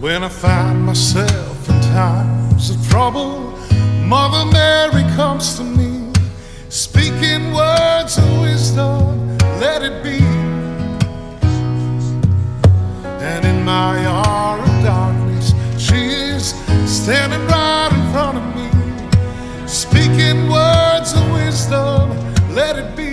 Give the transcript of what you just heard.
When I find myself in times of trouble, Mother Mary comes to me, speaking words of wisdom, let it be. And in my hour of darkness, she is standing right in front of me, speaking words of wisdom, let it be.